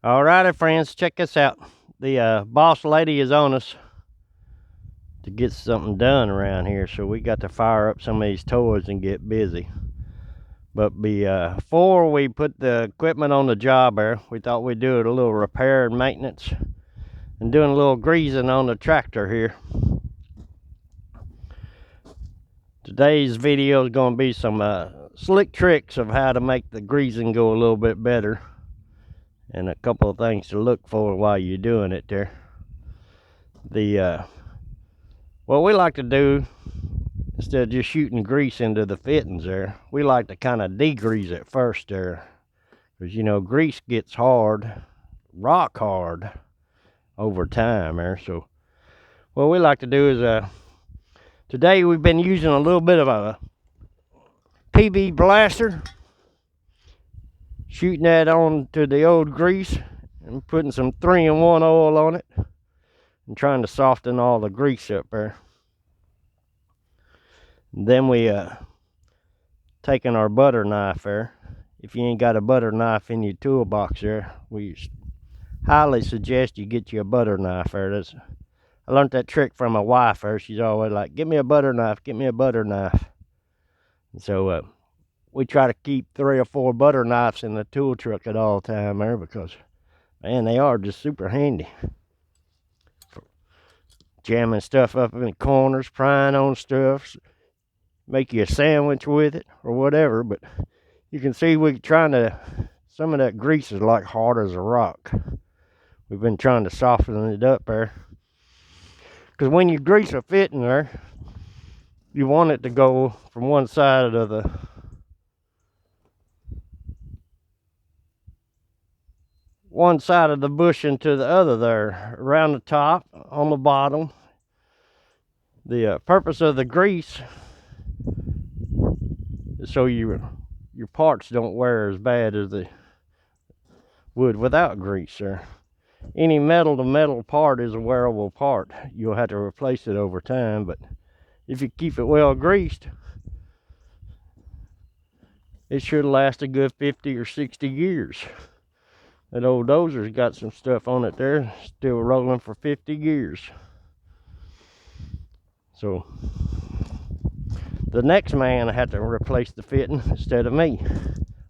Alrighty, friends, check this out. The boss lady is on us to get something done around here, so we got to fire up some of these toys and get busy. But before we put the equipment on the job there, we thought we'd do a little repair and maintenance and doing a little greasing on the tractor here. Today's video is going to be some slick tricks of how to make the greasing go a little bit better, and a couple of things to look for while you're doing it there. What we like to do, instead of just shooting grease into the fittings there, we like to kind of degrease it first there, because you know grease gets hard, rock hard over time there. So what we like to do is today we've been using a little bit of a PB blaster, shooting that onto the old grease and putting some 3-in-1 oil on it and trying to soften all the grease up there. And then we taking our butter knife there. If you ain't got a butter knife in your toolbox there, we highly suggest you get you a butter knife there. I learned that trick from my wife there. She's always like, "Get me a butter knife, get me a butter knife." And so we try to keep 3 or 4 butter knives in the tool truck at all time there, because man, they are just super handy for jamming stuff up in the corners, prying on stuff, make you a sandwich with it or whatever. But you can see some of that grease is like hard as a rock. We've been trying to soften it up there, because when you grease a fitting there, you want it to go from one side of the bushing to the other there, around the top, on the bottom. The purpose of the grease is so your parts don't wear as bad as they would without grease there. Any metal to metal part is a wearable part. You'll have to replace it over time, but if you keep it well greased, it should last a good 50 or 60 years. That old dozer's got some stuff on it there, still rolling for 50 years. So the next man had to replace the fitting instead of me.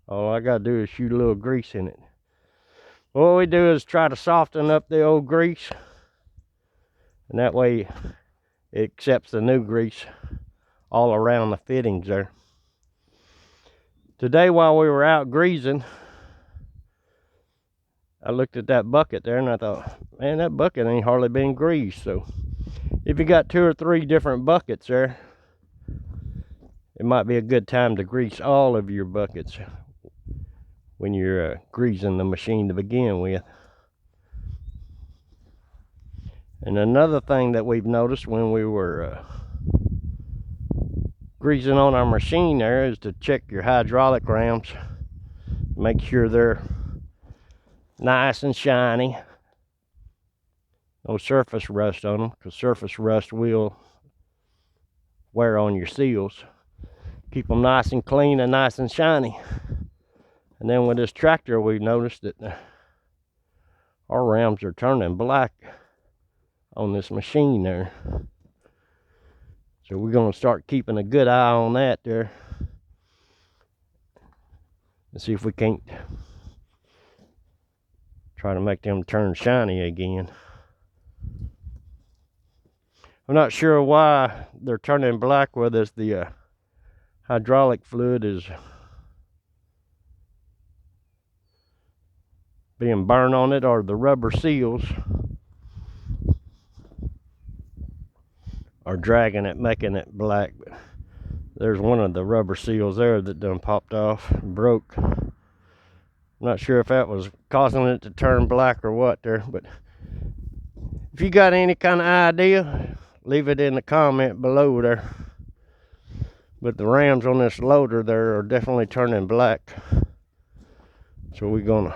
All I gotta do is shoot a little grease in it. What we do is try to soften up the old grease, and that way it accepts the new grease all around the fittings there. Today, while we were out greasing, I looked at that bucket there and I thought, man, that bucket ain't hardly been greased. So if you got 2 or 3 different buckets there, it might be a good time to grease all of your buckets when you're greasing the machine to begin with. And another thing that we've noticed when we were greasing on our machine there is to check your hydraulic rams, make sure they're nice and shiny, no surface rust on them, because surface rust will wear on your seals. Keep them nice and clean and nice and shiny. And then with this tractor, we noticed that our rams are turning black on this machine there. So we're going to start keeping a good eye on that there, and see if we can't try to make them turn shiny again. I'm not sure why they're turning black, whether it's the hydraulic fluid is being burned on it, or the rubber seals are dragging it, making it black. But there's one of the rubber seals there that done popped off and broke. I'm not sure if that was causing it to turn black or what there, but if you got any kind of idea, leave it in the comment below there. But the rams on this loader there are definitely turning black, so we're gonna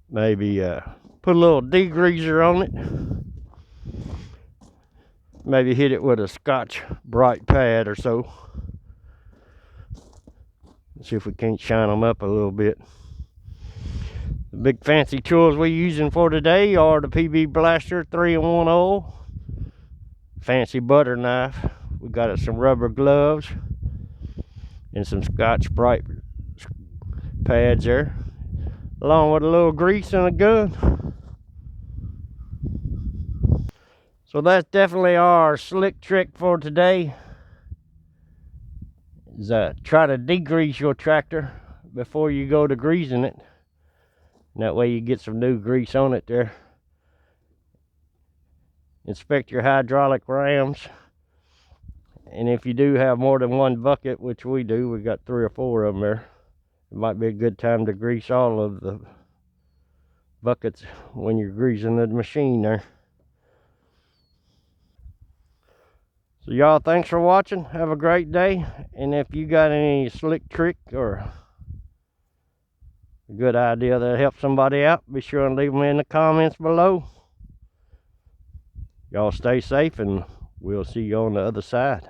maybe put a little degreaser on it, maybe hit it with a Scotch Brite pad or so, See if we can't shine them up a little bit. The big fancy tools we're using for today are the PB Blaster 3-in-1 oil, fancy butter knife. We got some rubber gloves and some Scotch-Brite pads there, along with a little grease and a gun. So that's definitely our slick trick for today. Is try to degrease your tractor before you go to greasing it. And that way you get some new grease on it there. Inspect your hydraulic rams. And if you do have more than one bucket, which we do, we got 3 or 4 of them there, it might be a good time to grease all of the buckets when you're greasing the machine there. So y'all, thanks for watching. Have a great day. And if you got any slick trick or a good idea that helps somebody out, be sure and leave them in the comments below. Y'all stay safe, and we'll see you on the other side.